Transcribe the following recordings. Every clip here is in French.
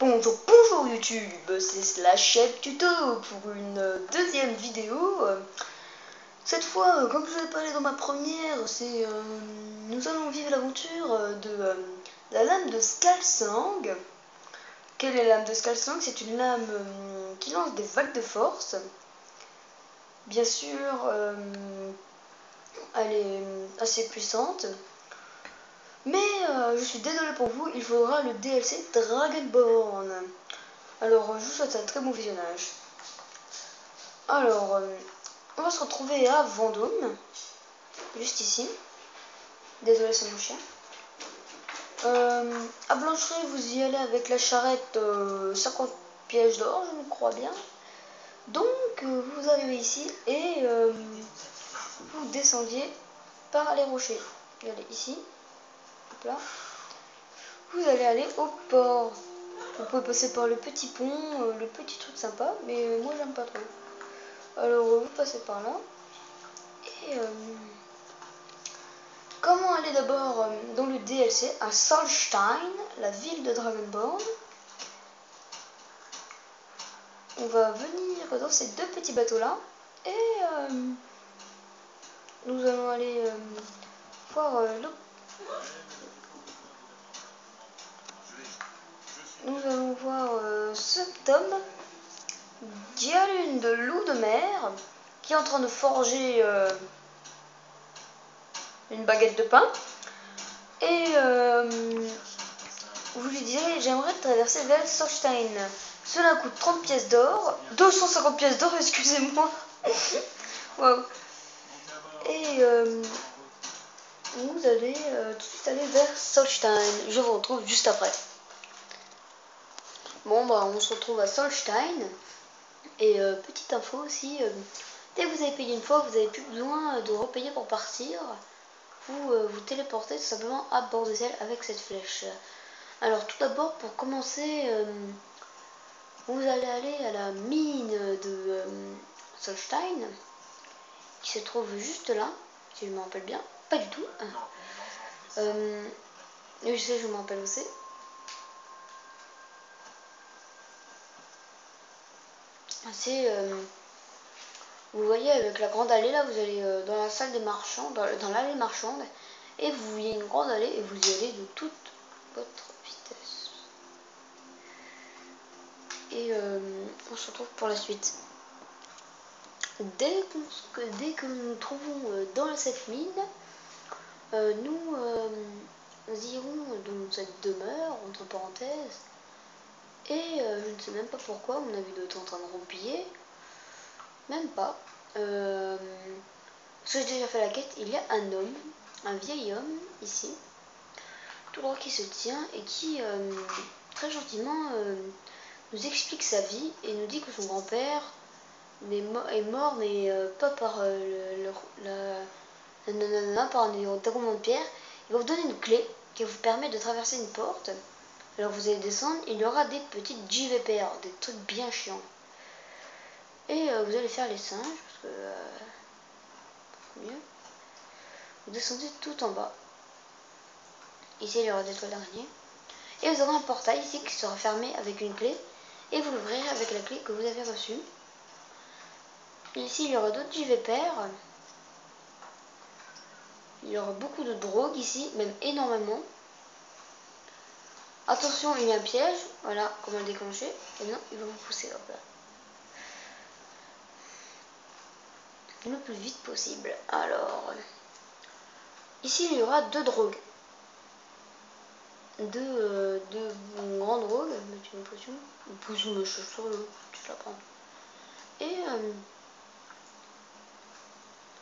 Bonjour YouTube, c'est Slashhead Tuto pour une deuxième vidéo. Cette fois, comme je vous ai parlé dans ma première, nous allons vivre l'aventure de la lame de Skalsang. Quelle est la lame de Skalsang? C'est une lame qui lance des vagues de force. Bien sûr, elle est assez puissante. Mais je suis désolé pour vous, il faudra le DLC Dragonborn. Alors, je vous souhaite un très bon visionnage. Alors, on va se retrouver à Vendôme, juste ici. Désolé, c'est mon chien. À Blancherie, vous y allez avec la charrette 50 pièges d'or, je me crois bien. Donc, vous arrivez ici et vous descendiez par les rochers. Vous allez ici, hop là. Vous allez aller au port. Vous pouvez passer par le petit pont, le petit truc sympa, mais moi j'aime pas trop. Alors vous passez par là. Et comment aller d'abord dans le DLC à Solstein, la ville de Dragonborn. On va venir dans ces deux petits bateaux là. Et nous allons aller voir nous allons voir ce tome Dialune de loup de mer qui est en train de forger une baguette de pain. Et vous lui direz: j'aimerais traverser vers Solstein. Cela coûte 30 pièces d'or. 250 pièces d'or, excusez-moi. Wow. Et vous allez tout de suite aller vers Solstein. Je vous retrouve juste après. Bon, bah, on se retrouve à Solstein. Et petite info aussi, dès que vous avez payé une fois, vous n'avez plus besoin de repayer pour partir. Vous vous téléportez tout simplement à bord de ciel avec cette flèche. Alors tout d'abord, pour commencer, vous allez aller à la mine de Solstein, qui se trouve juste là, si je me rappelle bien. Pas du tout. Je sais, je me rappelle aussi. C'est, vous voyez, avec la grande allée là, vous allez dans la salle des marchands, dans l'allée marchande, et vous voyez une grande allée et vous y allez de toute votre vitesse. Et on se retrouve pour la suite. Dès que nous nous trouvons dans cette mine, nous irons dans cette demeure, entre parenthèses, et je ne sais même pas pourquoi mon avis doit être en train de roupiller, même pas. Parce que j'ai déjà fait la quête, il y a un homme, un vieil homme ici, tout droit qui se tient et qui très gentiment nous explique sa vie et nous dit que son grand-père est mort, mais pas par par un déroulement de pierre. Il va vous donner une clé qui vous permet de traverser une porte. Alors vous allez descendre, il y aura des petites JVPR, des trucs bien chiants. Et vous allez faire les singes, parce que mieux. Vous descendez tout en bas. Ici il y aura des toiles d'araignée. Et vous aurez un portail ici qui sera fermé avec une clé. Et vous l'ouvrirez avec la clé que vous avez reçue. Ici il y aura d'autres JVPR. Il y aura beaucoup de drogue ici, même énormément. Attention, il y a un piège. Voilà comment le déclencher. Et non, il va vous pousser hop là. Le plus vite possible. Alors, ici il y aura deux drogues. Deux grandes drogues. Mettre une potion. Une potion de chaussure, tu la prends. Et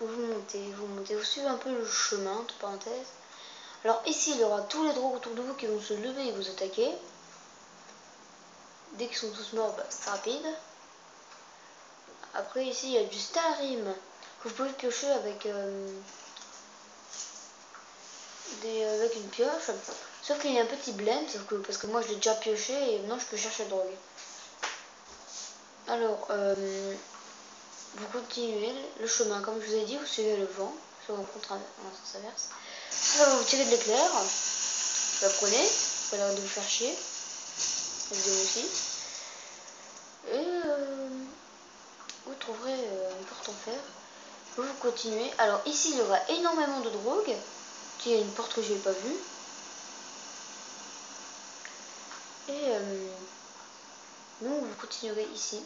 vous montez, vous suivez un peu le chemin, entre parenthèses. Alors ici il y aura tous les drogues autour de vous qui vont se lever et vous attaquer. Dès qu'ils sont tous morts, bah, c'est rapide. Après ici il y a du Starim que vous pouvez piocher avec avec une pioche. Sauf qu'il y a un petit blême, parce que moi je l'ai déjà pioché et maintenant je peux chercher la drogue. Alors vous continuez le chemin, comme je vous ai dit, vous suivez le vent, soit en sens inverse. Alors vous tirez de l'éclair, vous la prenez, vous allez de vous faire chier. la deuxième aussi. Et vous trouverez une porte en fer. Vous continuez. Alors ici il y aura énormément de drogue. Il y a une porte que je n'ai pas vue. Et donc vous continuerez ici.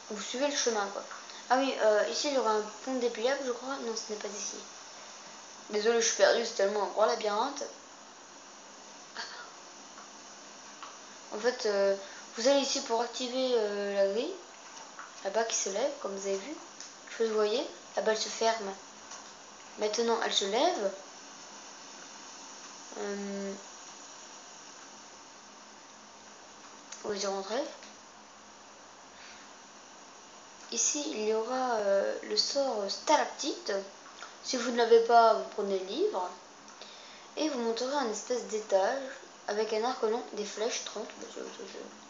Vous suivez le chemin quoi. Ah oui, ici il y aura un pont dépliable je crois. Non, ce n'est pas ici. Désolé, je suis perdu, c'est tellement un gros labyrinthe. En fait, vous allez ici pour activer la grille. Là-bas qui se lève, comme vous avez vu. Je vous voyez, là-bas elle se ferme. Maintenant elle se lève. Vous y rentrez. Ici il y aura le sort stalactite. Si vous ne l'avez pas, vous prenez le livre. Et vous monterez un espèce d'étage avec un arc long, des flèches 30. C'est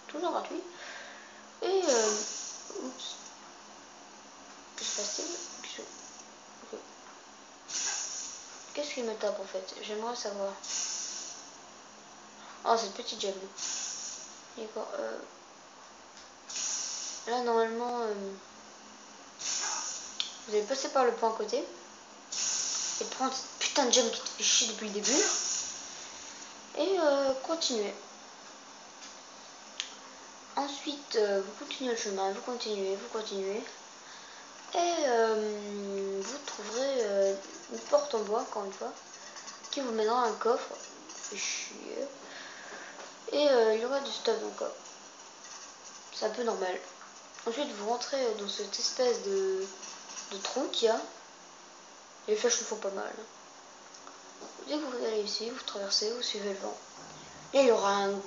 toujours gratuit. Et oups. Que se passe-t-il? Okay. Qu'est-ce qu'il me tape en fait? J'aimerais savoir. Oh, cette petite gemme. D'accord. Là, normalement, vous allez passer par le point à côté. Et prendre cette putain de gemme qui te fait chier depuis le début. Et continuer. Ensuite, vous continuez le chemin, vous continuez. Et vous trouverez une porte en bois, encore une fois, qui vous mènera à un coffre. Fait chier. Et il y aura du stuff encore. C'est un peu normal. Ensuite, vous rentrez dans cette espèce de trou qu'il y a. Les flèches le font pas mal. Dès que vous allez ici, vous traversez, vous suivez le vent. Et il y aura une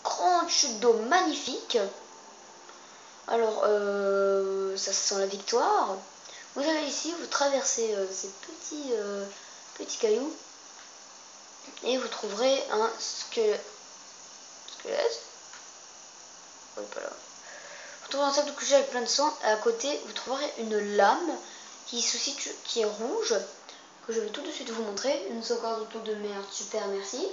grande chute d'eau magnifique. Alors, ça sent la victoire. Vous allez ici, vous traversez ces petits cailloux. Et vous trouverez un squelette. Oui, pas là. Vous trouverez un sac de couchage avec plein de sang. Et à côté, vous trouverez une lame qui se situe, qui est rouge, que je vais tout de suite vous montrer. Une sauvegarde de merde, super, merci.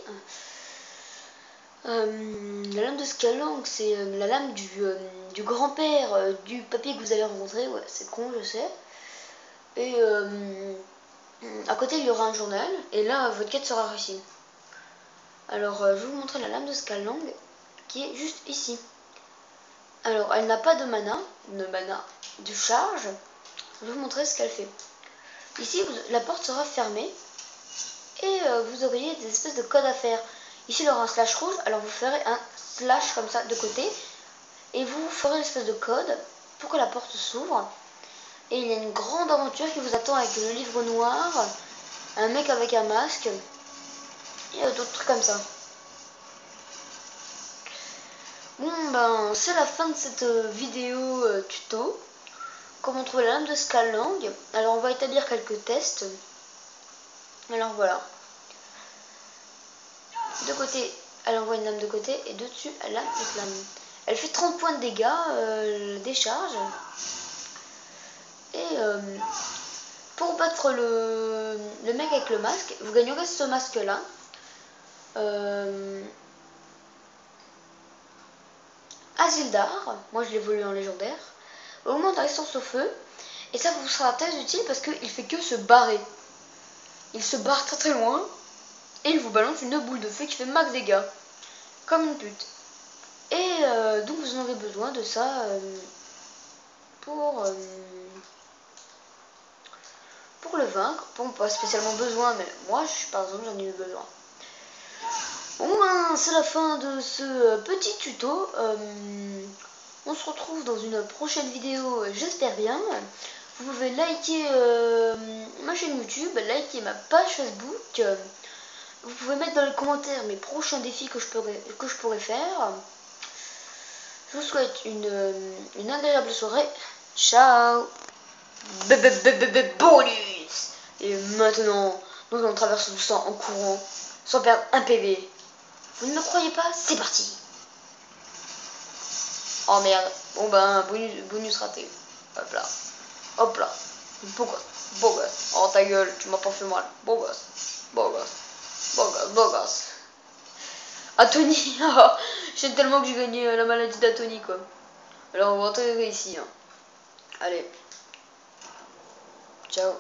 La lame de Scalang, c'est la lame du grand-père du papy que vous allez rencontrer. Ouais, c'est con, je sais. Et à côté, il y aura un journal. Et là, votre quête sera réussie. Alors, je vais vous montrer la lame de Scalang, qui est juste ici. Alors, elle n'a pas de mana, de charge. Je vais vous montrer ce qu'elle fait. Ici, la porte sera fermée. Et vous auriez des espèces de codes à faire. Ici, il y aura un slash rouge. Alors, vous ferez un slash comme ça de côté. Et vous ferez une espèce de code pour que la porte s'ouvre. Et il y a une grande aventure qui vous attend avec le livre noir, un mec avec un masque et d'autres trucs comme ça. Bon ben c'est la fin de cette vidéo tuto. Comment trouver la lame de Scalang. Alors on va établir quelques tests. Alors voilà. De côté, elle envoie une lame de côté et de dessus elle a une lame. Elle fait 30 points de dégâts, décharge. Et pour battre le mec avec le masque, vous gagnerez ce masque là. Asildar, moi je l'ai volé en légendaire. Augmente la résistance au feu. Et ça vous sera très utile parce qu'il fait que se barrer. Il se barre très très loin. Et il vous balance une boule de feu qui fait max dégâts. Comme une pute. Et donc vous en aurez besoin de ça pour le vaincre. Bon, pas spécialement besoin, mais moi par exemple j'en ai eu besoin. Bon ben c'est la fin de ce petit tuto. On se retrouve dans une prochaine vidéo, j'espère bien. Vous pouvez liker ma chaîne YouTube, liker ma page Facebook. Vous pouvez mettre dans les commentaires mes prochains défis que je pourrais faire. Je vous souhaite une agréable soirée. Ciao. Bonus. Et maintenant, nous allons traverser tout ça en courant, sans perdre un PV. Vous ne me croyez pas? C'est parti. Oh merde. Bon ben, bonus raté. Hop là. Hop là. Beau gosse. Beau gosse. Oh ta gueule, tu m'as pas fait mal. Beau gosse. Beau gosse. Beau gosse. Tony. J'aime tellement que j'ai gagné la maladie d'Atony, quoi. Alors on va rentrer ici. Hein. Allez. Ciao.